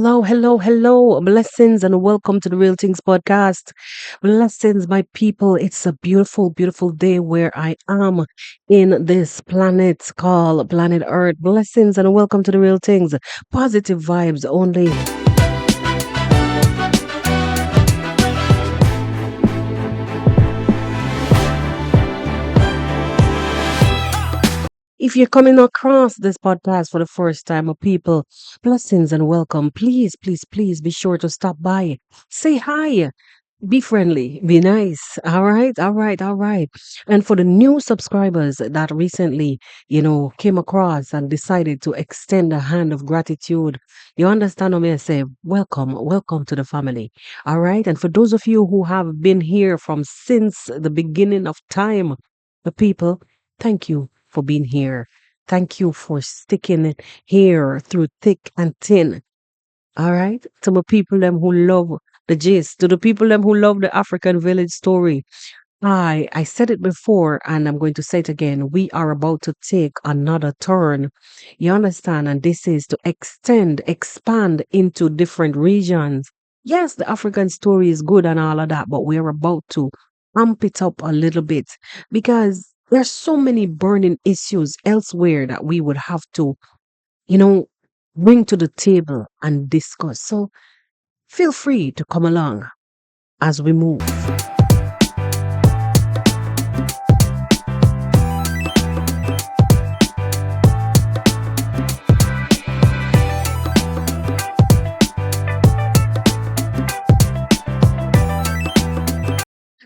Hello, hello, hello. Blessings and welcome to the Real Things podcast. Blessings, my people. It's a beautiful, beautiful day where I am in this planet called planet Earth. Blessings and welcome to the Real Things. Positive vibes only. If you're coming across this podcast for the first time, people, blessings and welcome. Please, please, please be sure to stop by. Say hi. Be friendly, be nice. All right, all right, all right. And for the new subscribers that recently, came across and decided to extend a hand of gratitude, you understand what I say? Welcome, welcome to the family. All right. And for those of you who have been here from since the beginning of time, the people, thank you for being here. Thank you for sticking it here through thick and thin. All right. To the people them who love the gist, to the people them who love the African village story. I said it before and I'm going to say it again. We are about to take another turn. You understand? And this is to expand into different regions. Yes, the African story is good and all of that, but we're about to amp it up a little bit because there's so many burning issues elsewhere that we would have to, you know, bring to the table and discuss. So feel free to come along as we move.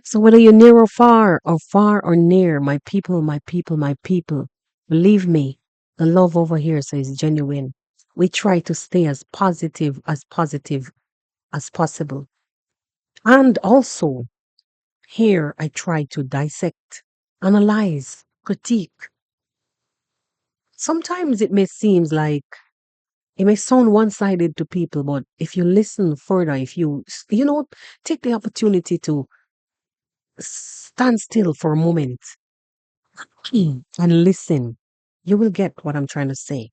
So whether you're near or far or near, my people, my people, my people, believe me, the love over here says genuine. We try to stay as positive as possible. And also here I try to dissect, analyze, critique. Sometimes it may sound one-sided to people, but if you listen further, if take the opportunity to stand still for a moment and listen, you will get what I'm trying to say.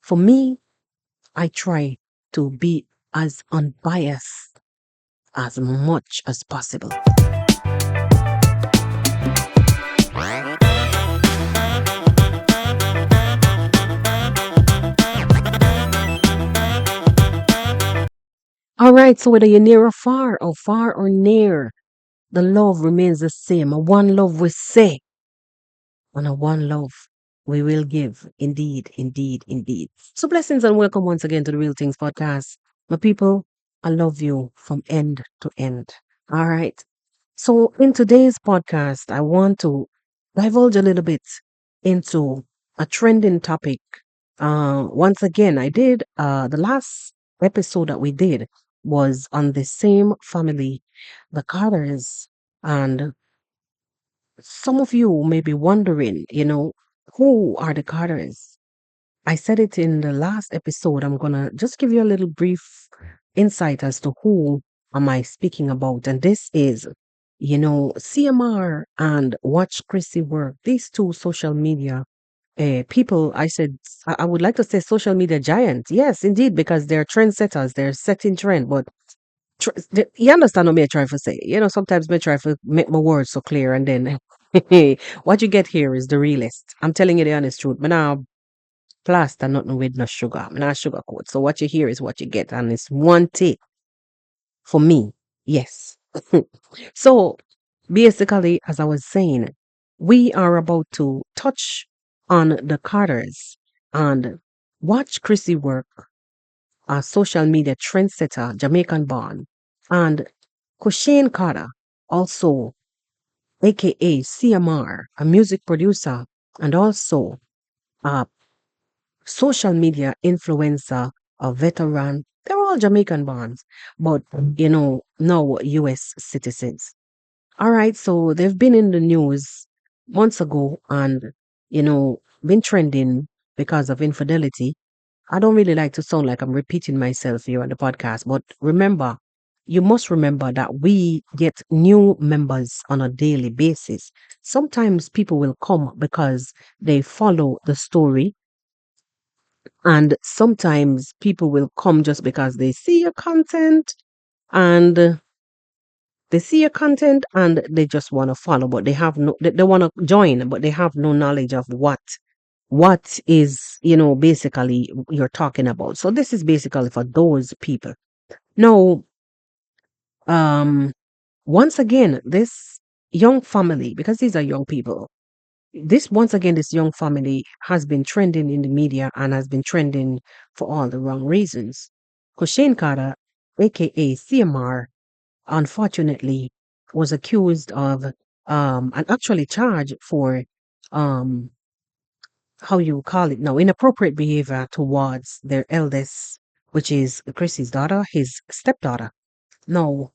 For me, I try to be as unbiased as much as possible. All right, so whether you're near or far or near, the love remains the same. A one love we say, and a one love we will give. Indeed, indeed, indeed. So blessings and welcome once again to the Real Things podcast. My people, I love you from end to end. All right. So in today's podcast, I want to divulge a little bit into a trending topic. Once again, I did the last episode that we did was on the same family, the Carters, and some of you may be wondering, who are the Carters? I said it in the last episode. I'm gonna just give you a little brief insight as to who am I speaking about. And this is, CMR and Watch Crissy Work. These two social media people, I would like to say social media giants. Yes, indeed, because they're trendsetters. They're setting trend. But you understand what me trying to say? Sometimes me try to make my words so clear, and then what you get here is the realest. I'm telling you the honest truth. Me now plaster nothing with no sugar. Me not sugarcoat. So what you hear is what you get, and it's one take for me. Yes. So basically, as I was saying, we are about to touch on the Carters and watch Crissy work, a social media trendsetter, Jamaican born, and Cushane Carter, also aka CMR, a music producer and also a social media influencer, a veteran. They're all Jamaican born, but now US citizens. All right, so they've been in the news months ago and, been trending because of infidelity. I don't really like to sound like I'm repeating myself here on the podcast, but you must remember that we get new members on a daily basis. Sometimes people will come because they follow the story And sometimes people will come just because they see your content, and they see your content and they just want to follow, but they have no, they want to join, but they have no knowledge of what is, basically you're talking about. So this is basically for those people. Now, um, once again, this young family, because these are young people, this young family has been trending in the media and has been trending for all the wrong reasons. Cushane Carter, aka CMR, unfortunately was accused of and actually charged for um how you call it now, inappropriate behavior towards their eldest, which is Crissy's daughter, his stepdaughter. Now,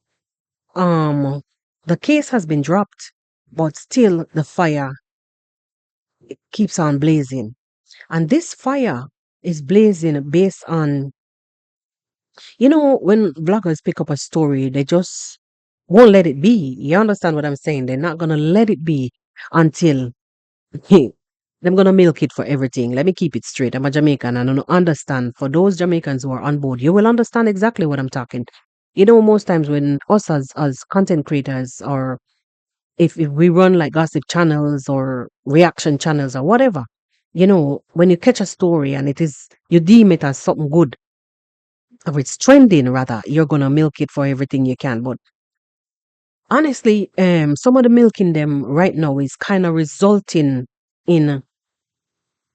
um the case has been dropped, but still the fire keeps on blazing. And this fire is blazing based on, when vloggers pick up a story, they just won't let it be. You understand what I'm saying? They're not gonna let it be until they're gonna milk it for everything. Let me keep it straight. I'm a Jamaican and I don't understand. For those Jamaicans who are on board, you will understand exactly what I'm talking. Most times when us as content creators, or if we run like gossip channels or reaction channels or whatever, when you catch a story and you deem it as something good, or it's trending rather, you're gonna milk it for everything you can. But honestly, some of the milking them right now is kind of resulting in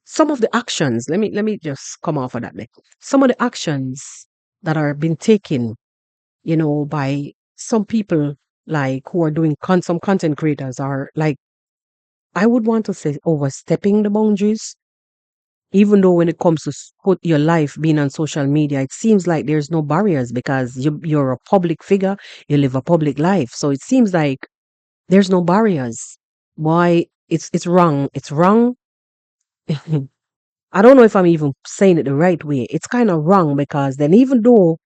some of the actions. Let me just come off of that. Some of the actions that are being taken, by some people, like who are doing some content creators, are like, I would want to say, overstepping the boundaries. Even though when it comes to put your life being on social media, it seems like there's no barriers because you're a public figure, you live a public life. So it seems like there's no barriers. Why it's wrong. It's wrong. I don't know if I'm even saying it the right way. It's kind of wrong because then, even though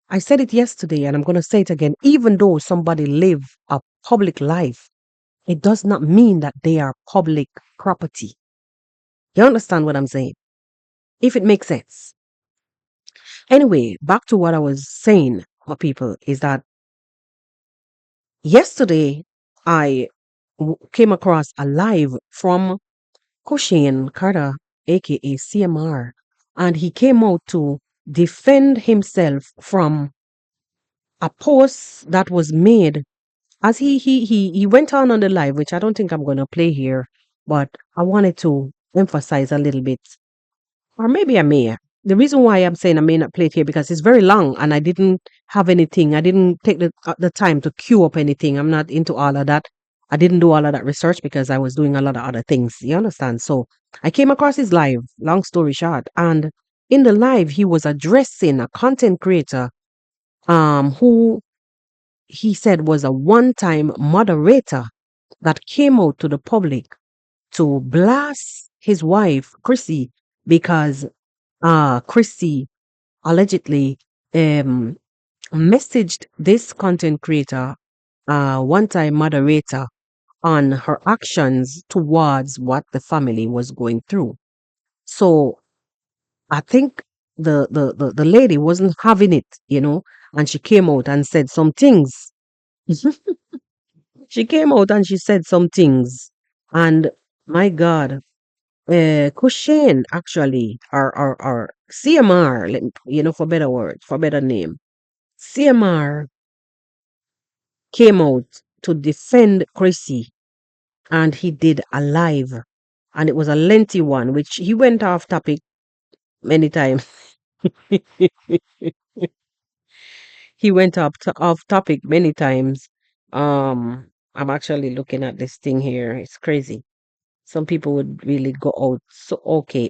I said it yesterday and I'm going to say it again, even though somebody live a public life, it does not mean that they are public property. You understand what I'm saying? If it makes sense. Anyway, back to what I was saying for people is that yesterday I came across a live from Cushane Carter, aka CMR, and he came out to defend himself from a post that was made, as he went on the live, which I don't think I'm going to play here, but I wanted to emphasize a little bit, or maybe I may. The reason why I'm saying I may not play it here because it's very long and I didn't have anything. I didn't take the time to queue up anything. I'm not into all of that. I didn't do all of that research because I was doing a lot of other things. You understand? So I came across his live, long story short. And in the live, he was addressing a content creator who he said was a one-time moderator that came out to the public to blast his wife, Crissy, because Crissy allegedly um, messaged this content creator, one time moderator, on her actions towards what the family was going through. So I think the lady wasn't having it, and she came out and said some things. She came out and she said some things. And my God, Cushane actually, or CMR, for better word, for better name, CMR came out to defend Crissy, and he did a live, and it was a lengthy one, which he went off topic many times. He went off topic many times. I'm actually looking at this thing here. It's crazy. Some people would really go out. So okay.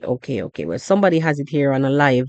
Well, somebody has it here on a live.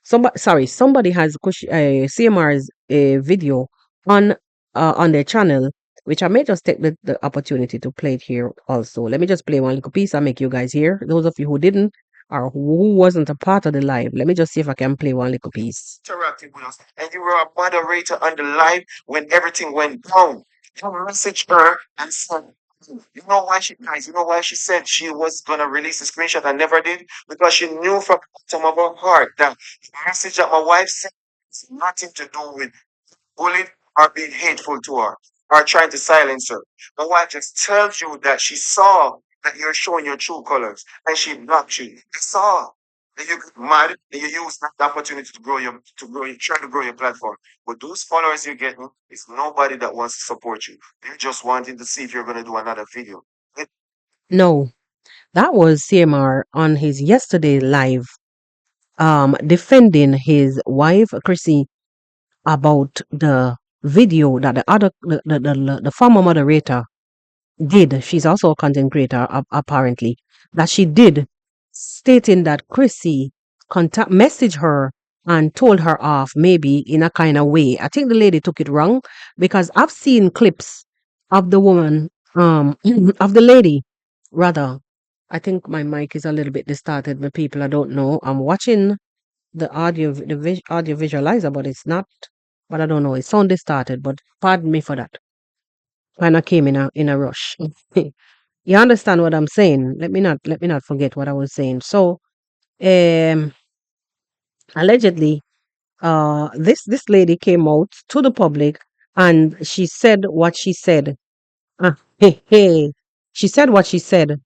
Somebody has CMR's video on on their channel, which I may just take the opportunity to play it here also. Let me just play one little piece and make you guys hear. Those of you who didn't, or who wasn't a part of the live, let me just see if I can play one little piece. Interacting with us, and you were a moderator on the live when everything went down. You messaged her and said, You know why she, guys, you know why she said she was gonna release the screenshot and never did? Because she knew from the bottom of her heart that the message that my wife sent has nothing to do with bullying or being hateful to her or trying to silence her. My wife just tells you that she saw that you're showing your true colors and she blocked you. They saw that you get mad and you use that opportunity try to grow your platform. But those followers you're getting is nobody that wants to support you. They're just wanting to see if you're gonna do another video. No, that was CMR on his yesterday live, defending his wife, Crissy, about the video that the former moderator did. She's also a content creator, apparently, that she did, stating that Crissy contact messaged her and told her off, maybe in a kind of way. I think the lady took it wrong because I've seen clips of the woman, of the lady, rather. I think my mic is a little bit distorted, but people, I don't know. I'm watching the audio visualizer, but it's not. But I don't know. It sound distorted, but pardon me for that. Kind of came in a rush. You understand what I'm saying? Let me not forget what I was saying. So, um, allegedly, this lady came out to the public and she said what she said. Hey, hey, she said what she said,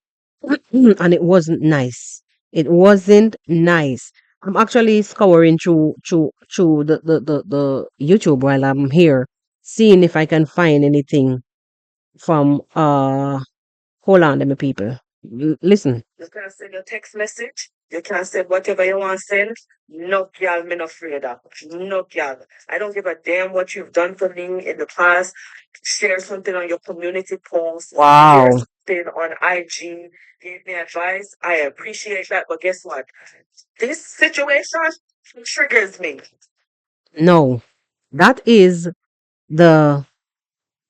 and it wasn't nice. It wasn't nice. I'm actually scouring through the YouTube while I'm here, seeing if I can find anything from hold on, let me people. Listen. You can send your text message. You can send whatever you want to send. No, girl, me not afraid of. No, girl. I don't give a damn what you've done for me in the past. Share something on your community post. Share wow, something on IG. Give me advice. I appreciate that. But guess what? This situation triggers me. No, that is the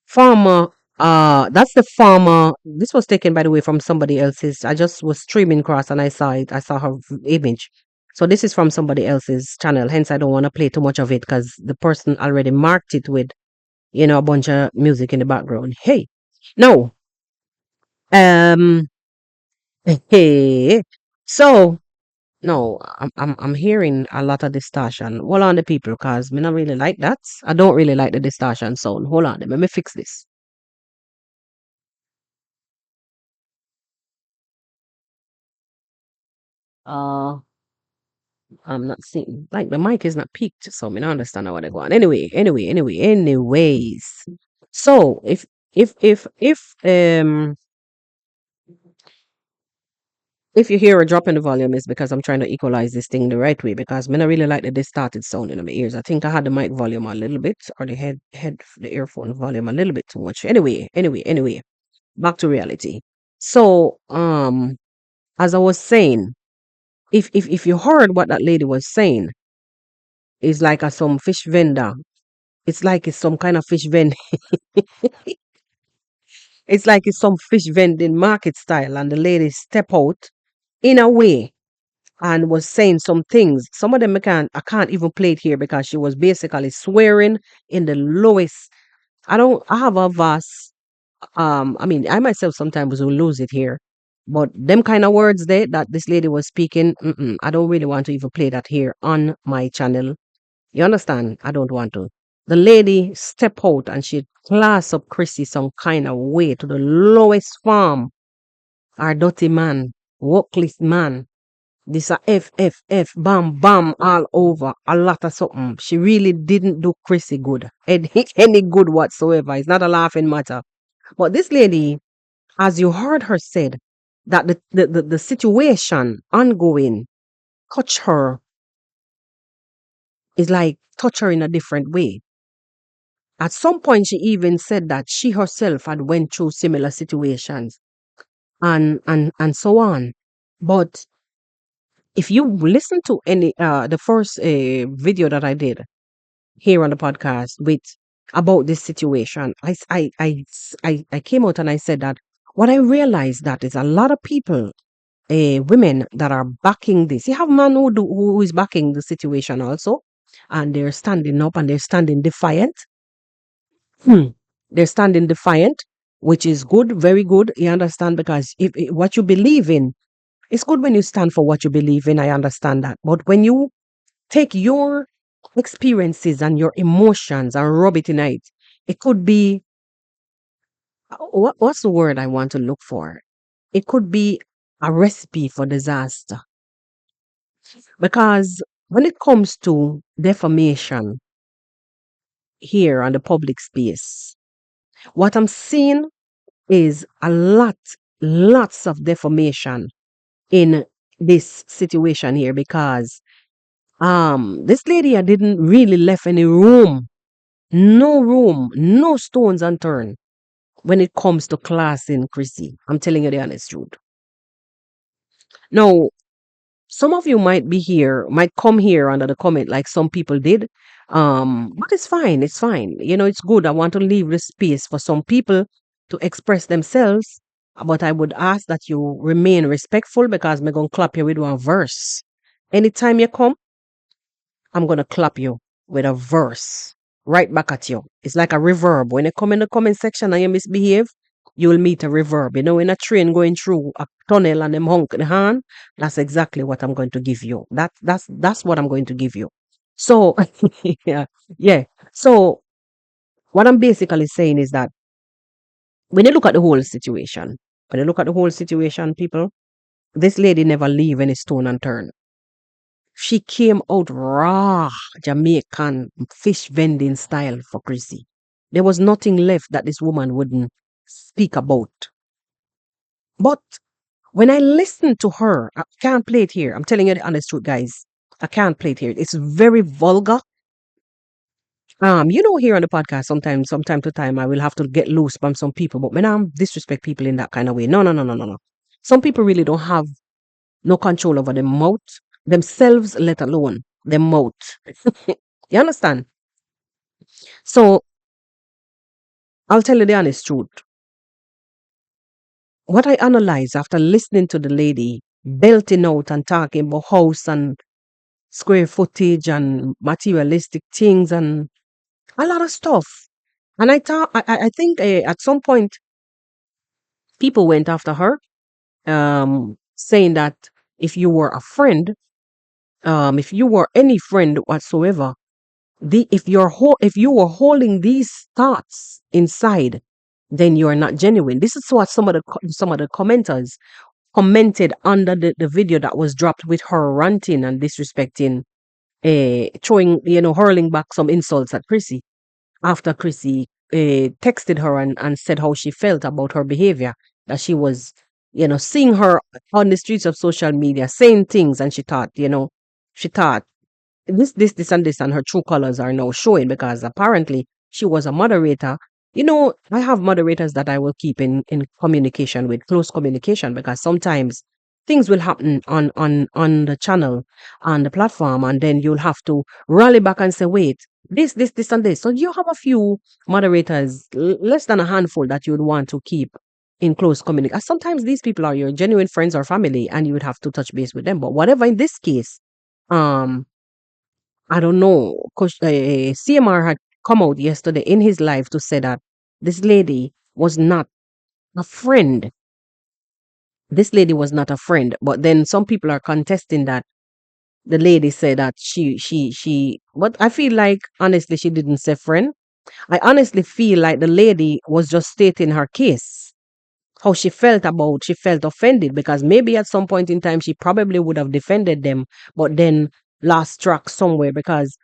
farmer, that's the farmer. This was taken, by the way, from somebody else's. I just was streaming across and I saw it. I saw her image. So this is from somebody else's channel. Hence, I don't want to play too much of it because the person already marked it with, a bunch of music in the background. Hey, no, um, hey, so no, I'm hearing a lot of distortion. Hold on, the people, because me not really like that. I don't really like the distortion sound. Hold on, let me fix this. Uh, I'm not seeing, like, the mic is not peaked, so I don't understand how they go on. Anyways. So if you hear a drop in the volume, is because I'm trying to equalize this thing the right way because I don't really like the distorted sound in my ears. I think I had the mic volume a little bit or the earphone volume a little bit too much. Anyway, back to reality. So as I was saying, if you heard what that lady was saying, is like a some fish vendor. It's like it's some kind of fish vend. It's like it's some fish vending market style, and the lady step out in a way and was saying some things. Some of them I can't even play it here because she was basically swearing in the lowest. I have a vast I mean I myself sometimes will lose it here. But them kind of words there that this lady was speaking, I don't really want to even play that here on my channel. You understand? I don't want to. The lady step out and she class up Crissy some kind of way to the lowest form. Our dirty man, workless man. This a bam, bam, all over. A lot of something. She really didn't do Crissy good. Any good whatsoever. It's not a laughing matter. But this lady, as you heard her said, that the situation ongoing touch her is like touch her in a different way. At some point, she even said that she herself had went through similar situations and so on. But if you listen to any the first video that I did here on the podcast with about this situation, I came out and I said that what I realized that is a lot of people, women that are backing this. You have men who is backing the situation also, and they're standing up and they're standing defiant. Hmm. They're standing defiant. which is good, very good. You understand? Because if what you believe in, it's good when you stand for what you believe in. I understand that. But when you take your experiences and your emotions and rub it in it could be what's the word I want to look for? It could be a recipe for disaster. Because when it comes to defamation here on the public space, what I'm seeing is lots of defamation in this situation here because this lady didn't really left any room, no room, no stones unturned when it comes to class in Crissy. I'm telling you the honest truth. Now, some of you might come here under the comment like some people did. But it's fine, it's fine. You know, it's good. I want to leave the space for some people to express themselves. But I would ask that you remain respectful because I'm gonna clap you with one verse. Anytime you come, I'm gonna clap you with a verse right back at you. It's like a reverb. When you come in the comment section and you misbehave, you will meet a reverb. You know, in a train going through a tunnel and them honk the horn, that's exactly what I'm going to give you. That's what I'm going to give you. So yeah, yeah. So what I'm basically saying is that when you look at the whole situation, people, this lady never leave any stone unturned. She came out raw Jamaican fish vending style for Crissy. There was nothing left that this woman wouldn't speak about. But when I listen to her, I can't play it here. I'm telling you the honest truth, guys. I can't play it here. It's very vulgar. Here on the podcast, sometimes, from time to time, I will have to get loose from some people. But when I disrespect people in that kind of way, no, no, no, no, no, no. Some people really don't have no control over their mouth, themselves, let alone their mouth. You understand? So I'll tell you the honest truth. What I analyze after listening to the lady belting out and talking about house and square footage and materialistic things and a lot of stuff. And I think at some point people went after her, saying that if you were a friend, if you were any friend whatsoever, if you were holding these thoughts inside, then you are not genuine. This is what some of the commenters commented under the video that was dropped with her ranting and disrespecting, throwing, hurling back some insults at Crissy after Crissy texted her and said how she felt about her behavior, that she was, seeing her on the streets of social media saying things, and she thought this and her true colors are now showing because apparently she was a moderator. I have moderators that I will keep in communication with, close communication, because sometimes things will happen on the channel, on the platform, and then you'll have to rally back and say, wait, this and this. So you have a few moderators, less than a handful, that you would want to keep in close communication. Sometimes these people are your genuine friends or family, and you would have to touch base with them. But whatever, in this case, um I don't know. CMR had come out yesterday in his live to say that this lady was not a friend. This lady was not a friend. But then some people are contesting that the lady said that she. But I feel like, honestly, she didn't say friend. I honestly feel like the lady was just stating her case, how she felt offended, because maybe at some point in time she probably would have defended them, but then lost track somewhere. Because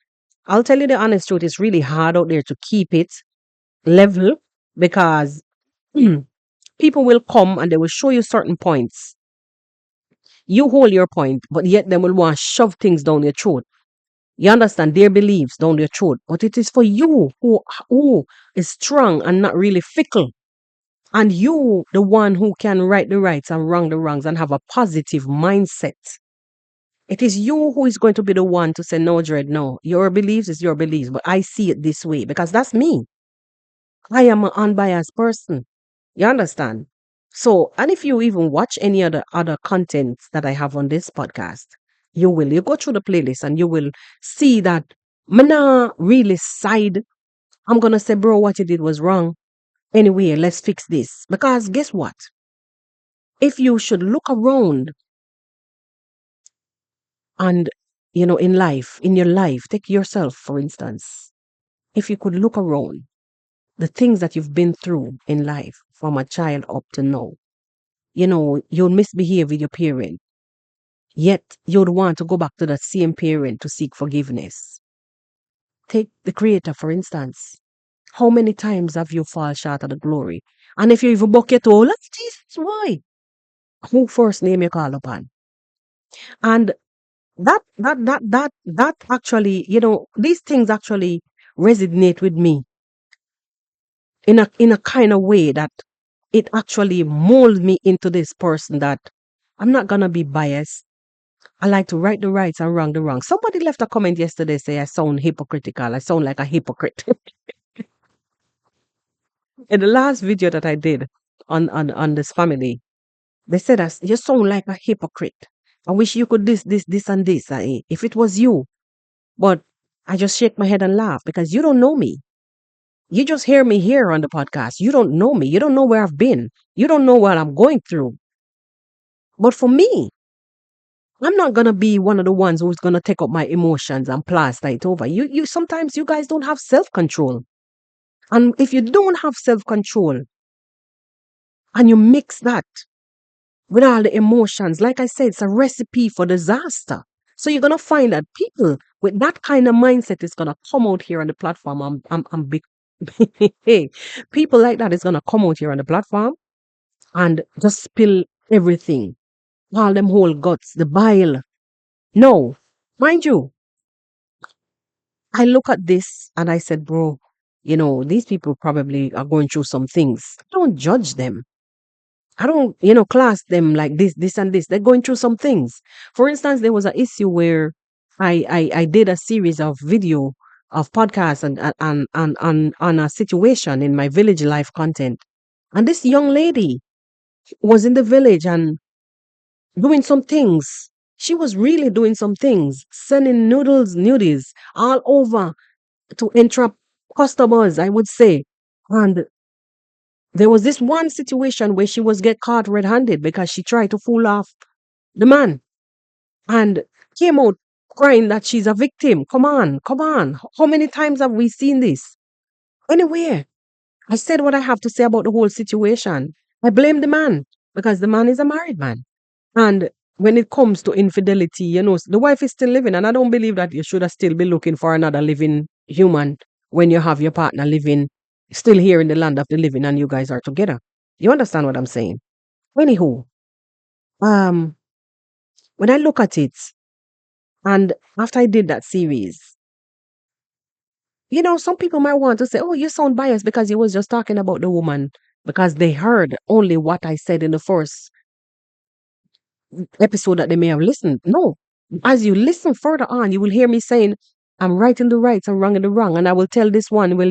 I'll tell you the honest truth, it's really hard out there to keep it level, because people will come and they will show you certain points. You hold your point, but yet they will want to shove things down your throat. You understand, their beliefs down your throat. But it is for you who is strong and not really fickle. And you, the one who can right the rights and wrong the wrongs and have a positive mindset. It is you who is going to be the one to say, no, Dread, no. Your beliefs is your beliefs, but I see it this way because that's me. I am an unbiased person. You understand? So, and if you even watch any other content that I have on this podcast, you go through the playlist and you will see that I'm not really side. I'm gonna say, bro, what you did was wrong. Anyway, let's fix this. Because guess what? If you should look around and, in life, in your life, take yourself, for instance, if you could look around the things that you've been through in life from a child up to now, you'll misbehave with your parent, yet you'd want to go back to that same parent to seek forgiveness. Take the creator, for instance. How many times have you fall short of the glory? And if you even buck your toe, like, Jesus, why? Who first name you call upon? And that actually, these things actually resonate with me in a kind of way that it actually molds me into this person that I'm not gonna be biased. I like to right the rights and wrong the wrong. Somebody left a comment yesterday say I sound hypocritical. I sound like a hypocrite. In the last video that I did on this family, they said us you sound like a hypocrite. I wish you could this and this. If it was you, but I just shake my head and laugh because you don't know me. You just hear me here on the podcast. You don't know me. You don't know where I've been. You don't know what I'm going through. But for me, I'm not gonna be one of the ones who's gonna take up my emotions and plaster it over. You sometimes you guys don't have self-control. And if you don't have self-control and you mix that with all the emotions, like I said, it's a recipe for disaster. So you're gonna find that people with that kind of mindset is gonna come out here on the platform. I'm big. Hey, people like that is gonna come out here on the platform and just spill everything, all them whole guts, the bile. No, mind you, I look at this and I said, bro, these people probably are going through some things. I don't judge them. I don't, class them like this and this. They're going through some things. For instance, there was an issue where I did a series of video of podcasts and on a situation in my village life content. And this young lady was in the village and doing some things. She was really doing some things, sending nudies all over to entrap customers, I would say. And there was this one situation where she was get caught red-handed because she tried to fool off the man and came out crying that she's a victim. Come on, come on. How many times have we seen this? Anyway, I said what I have to say about the whole situation. I blame the man because the man is a married man. And when it comes to infidelity, the wife is still living. And I don't believe that you should have still be looking for another living human when you have your partner living still here in the land of the living and you guys are together. You understand what I'm saying? Anywho, um, when I look at it, and after I did that series, some people might want to say, oh, you sound biased because you was just talking about the woman because they heard only what I said in the first episode that they may have listened. No. As you listen further on, you will hear me saying, I'm right in the right and wrong in the wrong. And I will tell this one, well,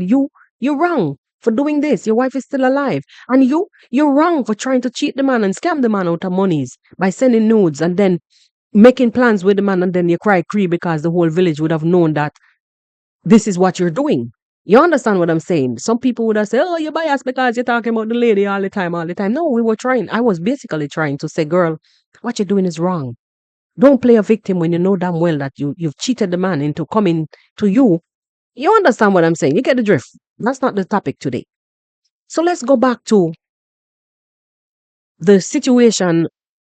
you're wrong for doing this. Your wife is still alive. And you're wrong for trying to cheat the man and scam the man out of monies by sending nudes and then making plans with the man and then you cry cree because the whole village would have known that this is what you're doing. You understand what I'm saying? Some people would have said, oh, you're biased because you're talking about the lady all the time, all the time. No, we were trying. I was basically trying to say, girl, what you're doing is wrong. Don't play a victim when you know damn well that you've cheated the man into coming to you. You understand what I'm saying? You get the drift. That's not the topic today. So let's go back to the situation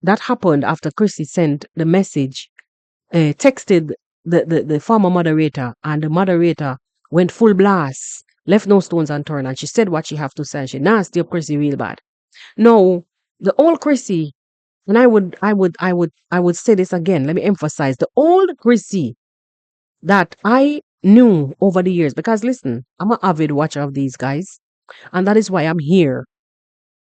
that happened after Crissy sent the message, texted the former moderator, and the moderator went full blast, left no stones unturned, and she said what she have to say. She nasty up Crissy real bad. No, the old Crissy, and I would say this again. Let me emphasize the old Crissy that I knew over the years. Because listen, I'm an avid watcher of these guys, and that is why I'm here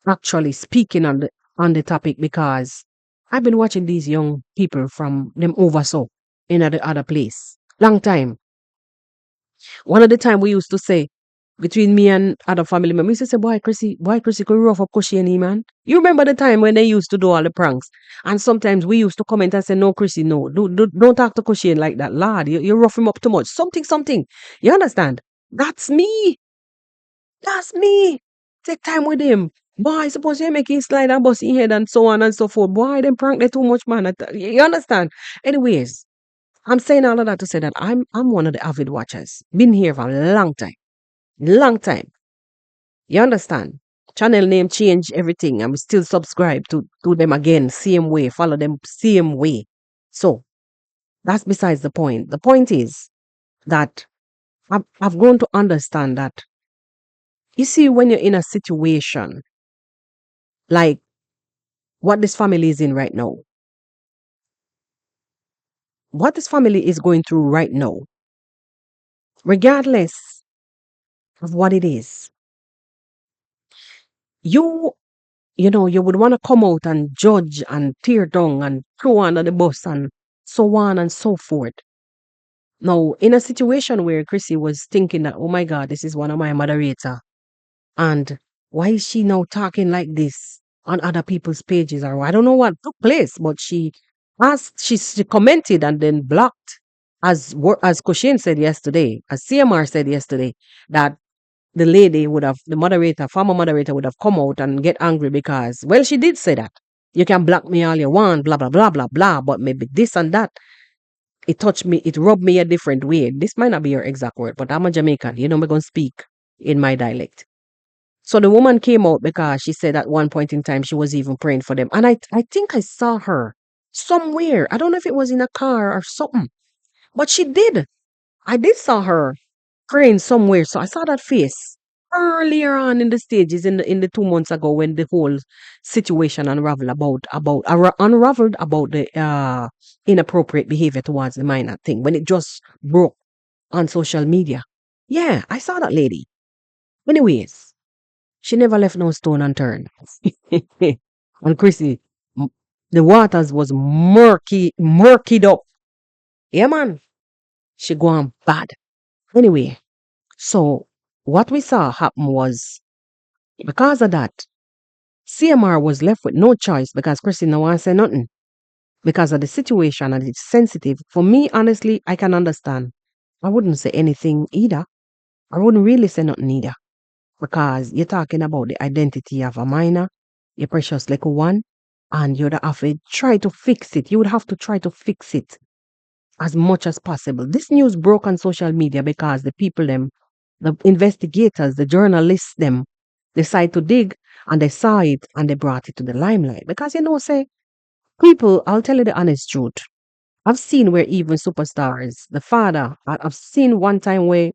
actually speaking on the topic because I've been watching these young people from them over so in the other place. Long time. One of the time we used to say between me and other family members, we used to say, boy, Chrissy, could rough up cushane, man. You remember the time when they used to do all the pranks? And sometimes we used to comment and say, no, Chrissy, no, don't talk to cushane like that, lad. You rough him up too much. Something. You understand? That's me. That's me. Take time with him. Boy, suppose you make him slide and bust his head and so on and so forth. Boy, them prank they too much, man. You understand? Anyways, I'm saying all of that to say that I'm one of the avid watchers. Been here for a long time. Long time. You understand? Channel name change everything. I'm still subscribed to them again. Same way. Follow them same way. So that's besides the point. The point is that I've grown to understand that you see when you're in a situation like what this family is in right now, what this family is going through right now, regardless of what it is, you you know, you would want to come out and judge and tear down and throw under the bus and so on and so forth. Now, in a situation where Crissy was thinking that, oh my God, this is one of my moderator, and why is she now talking like this on other people's pages? Or I don't know what took place, but she asked, she commented and then blocked, as Cushane said yesterday, as CMR said yesterday, that the lady would have, the moderator, former moderator would have come out and get angry because, well, she did say that. You can block me all you want, blah, blah, blah, blah, blah, but maybe this and that. It touched me, it rubbed me a different way. This might not be your exact word, but I'm a Jamaican. You know, I'm going to speak in my dialect. So the woman came out because she said at one point in time she was even praying for them. And I think I saw her somewhere. I don't know if it was in a car or something, but she did. I did saw her praying somewhere. So I saw that face earlier on in the stages in the 2 months ago when the whole situation unraveled about the inappropriate behavior towards the minor thing when it just broke on social media. Yeah, I saw that lady. Anyways, she never left no stone unturned. And Crissy, m- the waters was murkied up. Yeah, man. She gone bad. Anyway, so what we saw happen was because of that, CMR was left with no choice because Crissy no want to say nothing. Because of the situation and it's sensitive. For me, honestly, I can understand. I wouldn't say anything either. I wouldn't really say nothing either. Because you're talking about the identity of a minor, your precious little one, and you'd have to try to fix it. You would have to try to fix it as much as possible. This news broke on social media because the people, them, the investigators, the journalists, them, decide to dig and they saw it and they brought it to the limelight. Because say, people, I'll tell you the honest truth. I've seen where even superstars, the father, I've seen one time where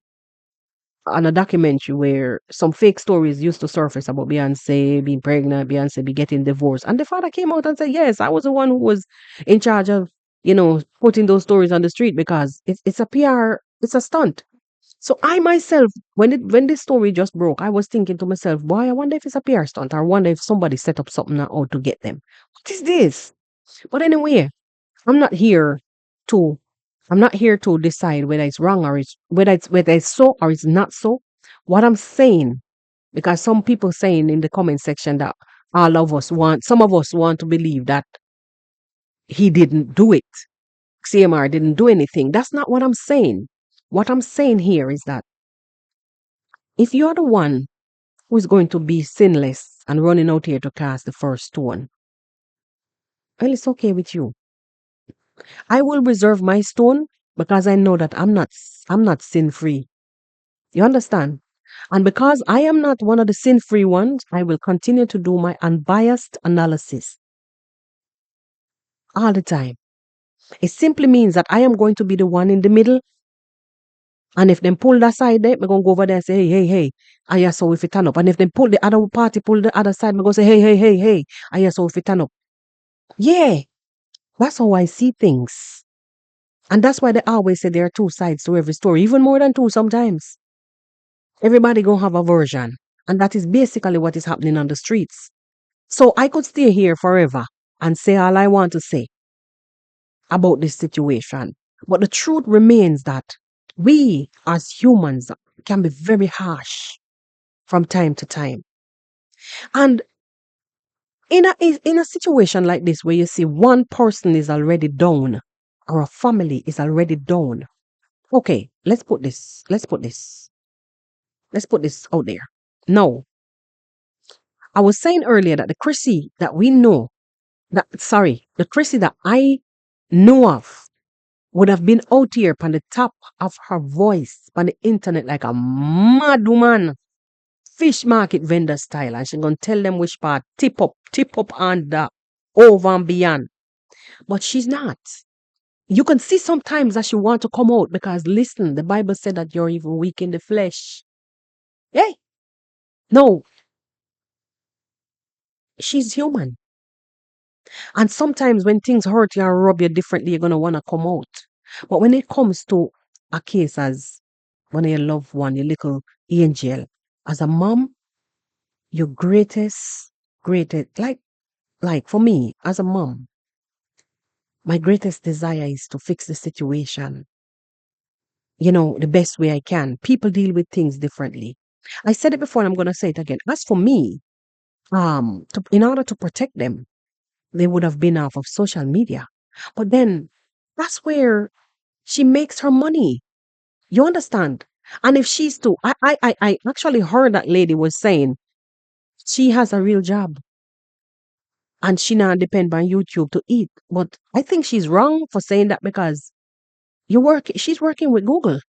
on a documentary where some fake stories used to surface about Beyonce being pregnant, Beyonce be getting divorced. And the father came out and said, yes, I was the one who was in charge of, putting those stories on the street because it's a PR, it's a stunt. So I myself, when this story just broke, I was thinking to myself, boy, I wonder if it's a PR stunt. Or I wonder if somebody set up something out to get them. What is this? But anyway, I'm not here to I'm not here to decide whether it's wrong or it's whether it's so or it's not so. What I'm saying, because some people saying in the comment section that some of us want to believe that he didn't do it. CMR didn't do anything. That's not what I'm saying. What I'm saying here is that if you're the one who is going to be sinless and running out here to cast the first stone, well, it's okay with you. I will reserve my stone because I know that I'm not sin free. You understand? And because I am not one of the sin free ones, I will continue to do my unbiased analysis all the time. It simply means that I am going to be the one in the middle. And if them pull that side there, we're gonna go over there and say, hey, hey, hey, I yeah, so if it turn up. And if they pull the other party, pull the other side, we're gonna say, hey, hey, hey, hey, I yeah, so if it turn up. Yeah, that's how I see things. And that's why they always say there are two sides to every story, even more than two sometimes. Everybody gonna have a version. And that is basically what is happening on the streets. So I could stay here forever and say all I want to say about this situation. But the truth remains that we as humans can be very harsh from time to time. And in a situation like this where you see one person is already down or a family is already down. Okay, let's put this out there. No. I was saying earlier that the Crissy that we know, the Crissy that I know of would have been out here on the top of her voice on the internet like a mad woman, fish market vendor style, and she gonna tell them which part tip up and over and beyond. But she's not. You can see sometimes that she want to come out because listen, the Bible said that you're even weak in the flesh. Hey, no, she's human. And sometimes when things hurt you and rub you differently, you're gonna wanna come out. But when it comes to a case as one of your loved one, your little angel, as a mom, your greatest, like for me as a mom, my greatest desire is to fix the situation, the best way I can. People deal with things differently. I said it before and I'm gonna say it again. As for me, in order to protect them, they would have been off of social media. But then that's where she makes her money. You understand? And if she's to, I actually heard that lady was saying she has a real job and she not depend on YouTube to eat. But I think she's wrong for saying that because she's working with Google.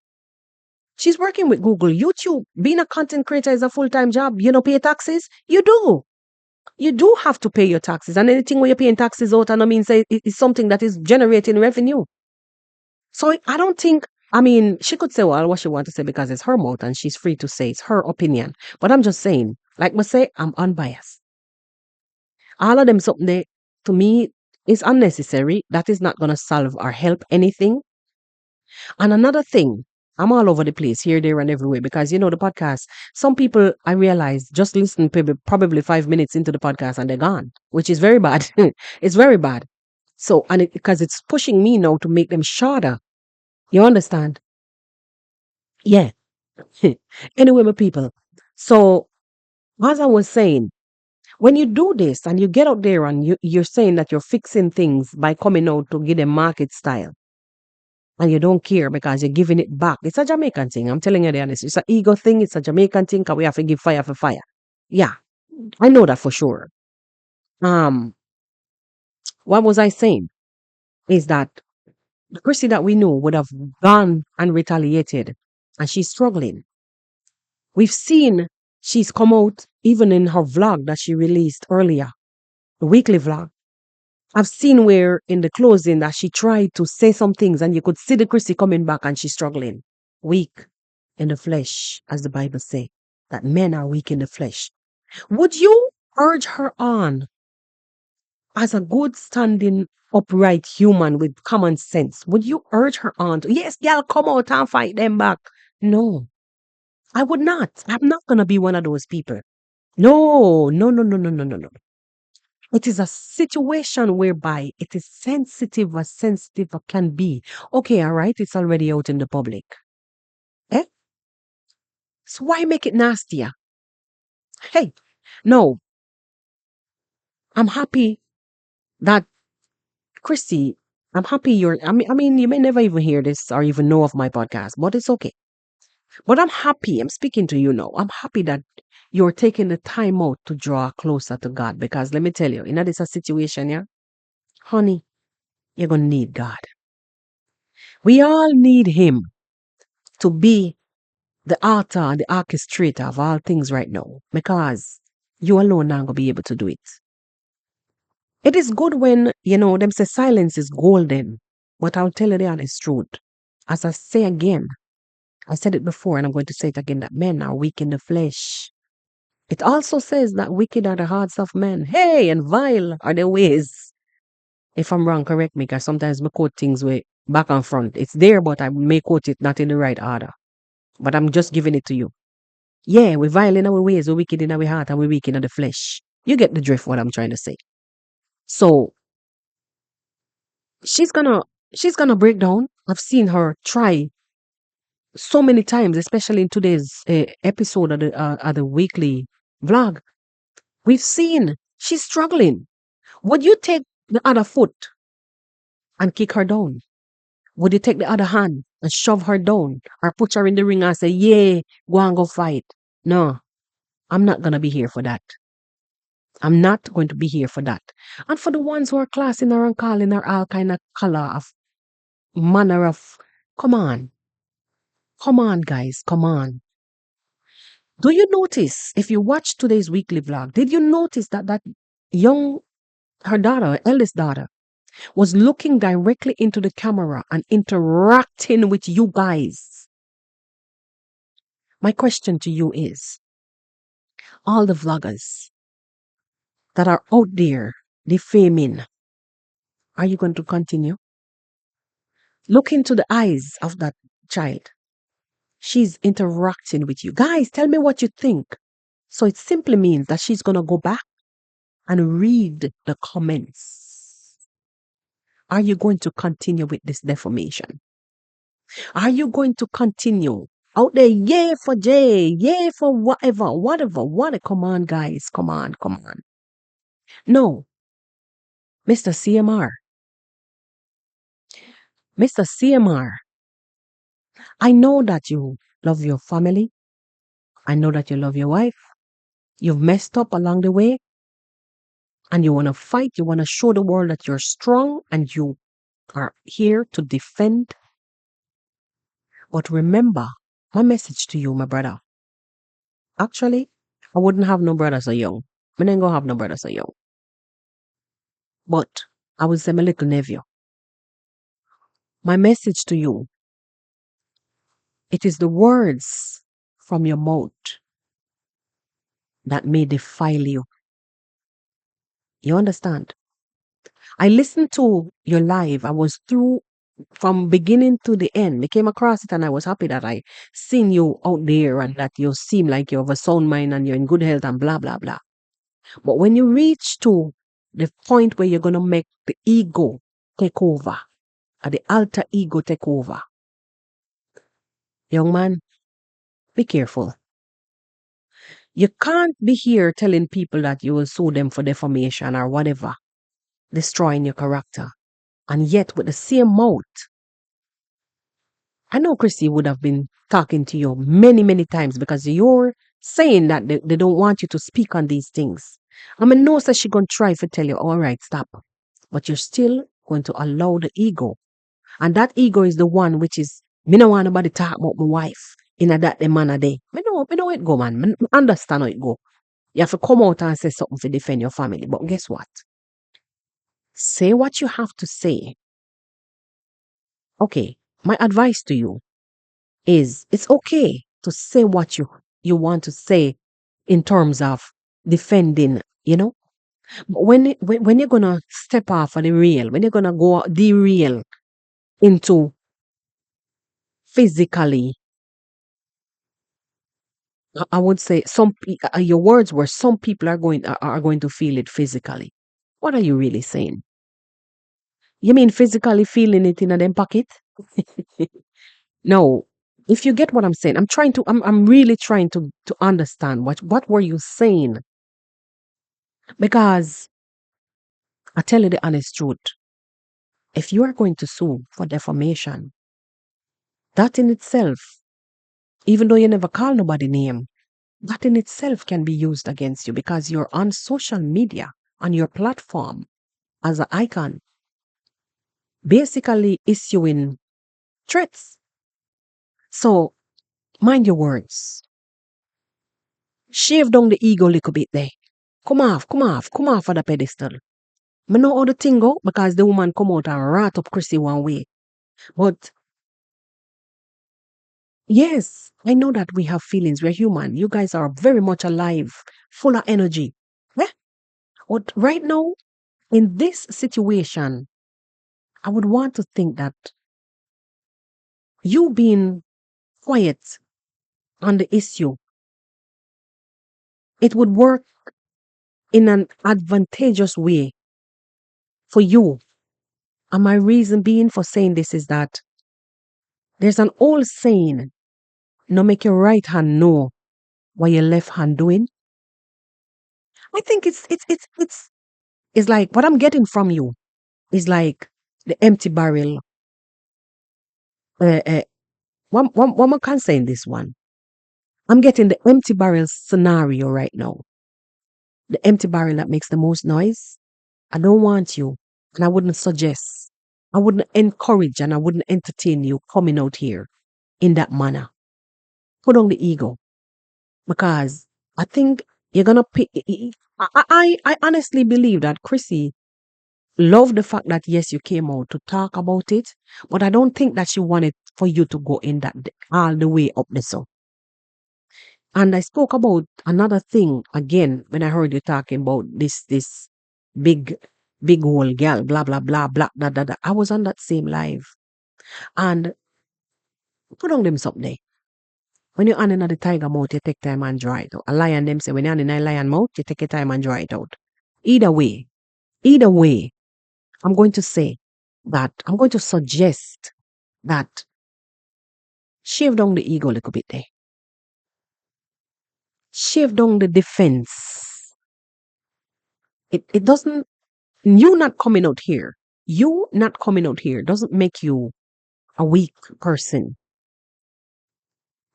She's working with Google. YouTube, being a content creator is a full-time job. You know, pay taxes? You do. You do have to pay your taxes. And anything where you're paying taxes out, and I mean, say it's something that is generating revenue. So I don't think, I mean, she could say well what she wants to say because it's her mouth and she's free to say it's her opinion. But I'm just saying, like I say, I'm unbiased. All of them something they, to me, is unnecessary. That is not going to solve or help anything. And another thing, I'm all over the place, here, there, and everywhere, because the podcast, some people I realize just listen probably 5 minutes into the podcast and they're gone, which is very bad. It's very bad. So, because it's pushing me now to make them shorter. You understand? Yeah. Anyway, my people. So, as I was saying, when you do this and you get out there and you're saying that you're fixing things by coming out to give them market style, and you don't care because you're giving it back. It's a Jamaican thing. I'm telling you the honest. It's an ego thing. It's a Jamaican thing because we have to give fire for fire. Yeah, I know that for sure. Um, what was I saying? Is that the Chrissy that we know would have gone and retaliated, and she's struggling. We've seen she's come out even in her vlog that she released earlier, the weekly vlog. I've seen where in the closing that she tried to say some things and you could see the Chrissy coming back and she's struggling. Weak in the flesh, as the Bible say, that men are weak in the flesh. Would you urge her on as a good standing upright human with common sense? Would you urge her on to, yes, girl, come out and fight them back? No, I would not. I'm not going to be one of those people. No, no, no, no, no, no, no, no. It is a situation whereby it is sensitive as sensitive as can be. Okay, all right, it's already out in the public. Eh? So why make it nastier? Hey, no, I'm happy that Chrissy, I'm happy I mean, you may never even hear this or even know of my podcast, but it's okay. But I'm happy, I'm speaking to you now. I'm happy that you're taking the time out to draw closer to God because let me tell you, this a situation, yeah, honey, you're going to need God. We all need Him to be the author and the orchestrator of all things right now because you alone not going to be able to do it. It is good when, them say silence is golden, but I'll tell you the honest truth. As I say again, I said it before and I'm going to say it again that men are weak in the flesh. It also says that wicked are the hearts of men. Hey, and vile are their ways. If I'm wrong, correct me because sometimes I quote things way back and front. It's there, but I may quote it not in the right order. But I'm just giving it to you. Yeah, we're vile in our ways, we're wicked in our heart, and we're weak in the flesh. You get the drift what I'm trying to say. So she's gonna she's gonna break down. I've seen her try so many times, especially in today's episode of the weekly vlog. We've seen she's struggling. Would you take the other foot and kick her down? Would you take the other hand and shove her down or put her in the ring and say, yeah, go and go fight? No, I'm not gonna be here for that. I'm not going to be here for that. And for the ones who are classing her and calling her all kind of color of manner of, come on, come on, guys, come on. Do you notice, if you watch today's weekly vlog, did you notice that young, her daughter, her eldest daughter, was looking directly into the camera and interacting with you guys? My question to you is, all the vloggers that are out there defaming, are you going to continue? Look into the eyes of that child. She's interacting with you. Guys, tell me what you think. So it simply means that she's going to go back and read the comments. Are you going to continue with this defamation? Are you going to continue out there, yay for J, yay for whatever, whatever? Come on, guys, come on, come on. No, Mr. CMR, Mr. CMR, I know that you love your family. I know that you love your wife. You've messed up along the way and you want to fight. You want to show the world that you're strong and you are here to defend. But remember, my message to you, my brother. Actually, I wouldn't have no brother so young. I ain't gonna have no brother so young. But I would say my little nephew. My message to you, it is the words from your mouth that may defile you. You understand? I listened to your live. I was through from beginning to the end. I came across it and I was happy that I seen you out there and that you seem like you have a sound mind and you're in good health and blah, blah, blah. But when you reach to the point where you're going to make the ego take over, or the alter ego take over, young man, be careful. You can't be here telling people that you will sue them for defamation or whatever, destroying your character. And yet with the same mouth, I know Crissy would have been talking to you many, many times because you're saying that they don't want you to speak on these things. I mean, no, so she gonna try to tell you, all right, stop. But you're still going to allow the ego. And that ego is the one which is, me no want nobody talk about my wife in a that the manner day. Me know it go, man. Me understand how it go. You have to come out and say something to defend your family. But guess what? Say what you have to say. Okay, my advice to you is it's okay to say what you want to say in terms of defending, you know. But when you're gonna step off of the rail, when you're gonna go derail into physically, I would say your words were some people are going to feel it physically. What are you really saying? You mean physically feeling it in a them pocket? No. If you get what I'm saying, I'm really trying to understand what were you saying? Because I tell you the honest truth. If you are going to sue for defamation, that in itself, even though you never call nobody name, that in itself can be used against you because you're on social media, on your platform as an icon, basically issuing threats. So mind your words. Shave down the ego a little bit there. Come off of the pedestal. I know how the thing go because the woman come out and rat up Crissy one way. But yes, I know that we have feelings. We're human. You guys are very much alive, full of energy. Yeah? But right now, in this situation, I would want to think that you being quiet on the issue, it would work in an advantageous way for you. And my reason being for saying this is that there's an old saying, no make your right hand know what your left hand doing. I think it's like what I'm getting from you is like the empty barrel. One more can say in this one. I'm getting the empty barrel scenario right now. the empty barrel that makes the most noise. I don't want you, and I wouldn't suggest, I wouldn't encourage, and I wouldn't entertain you coming out here in that manner. Put on the ego, because I think you're gonna pick. I honestly believe that Crissy loved the fact that yes, you came out to talk about it, but I don't think that she wanted for you to go in that all the way up the so. And I spoke about another thing again when I heard you talking about this big big old gal, blah blah blah blah da da da. I was on that same live, and put on them something there. When you're on the tiger mouth, you take time and dry it out. A lion them say when you're on the lion mouth, you take your time and dry it out. Either way, either way, I'm going to say that I'm going to suggest that shave down the ego a little bit there. Shave down the defense. It doesn't, you not coming out here, you not coming out here doesn't make you a weak person.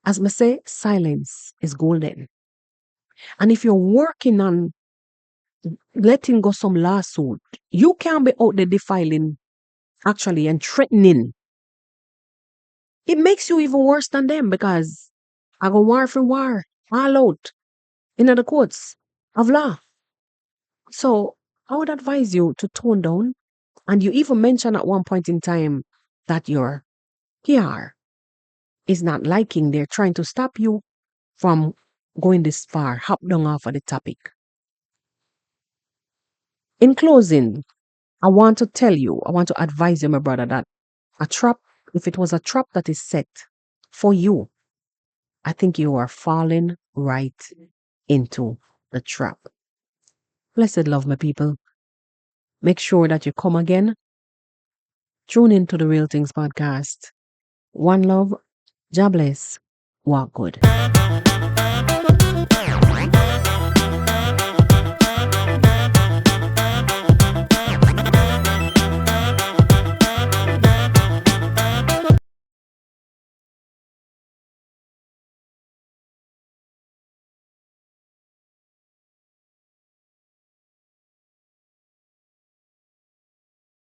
As I say, silence is golden. And if you're working on letting go some lawsuit, you can't be out there defiling actually and threatening. It makes you even worse than them, because I go war for war, all out in the courts of law. So I would advise you to tone down. And you even mentioned at one point in time that your PR is not liking, they're trying to stop you from going this far, hop down off of the topic. In closing, I want to tell you, I want to advise you, my brother, that a trap, if it was a trap that is set for you, I think you are falling right into the trap. Blessed love, my people. Make sure that you come again. Tune into the Real Tingz podcast. One love, God bless, walk good.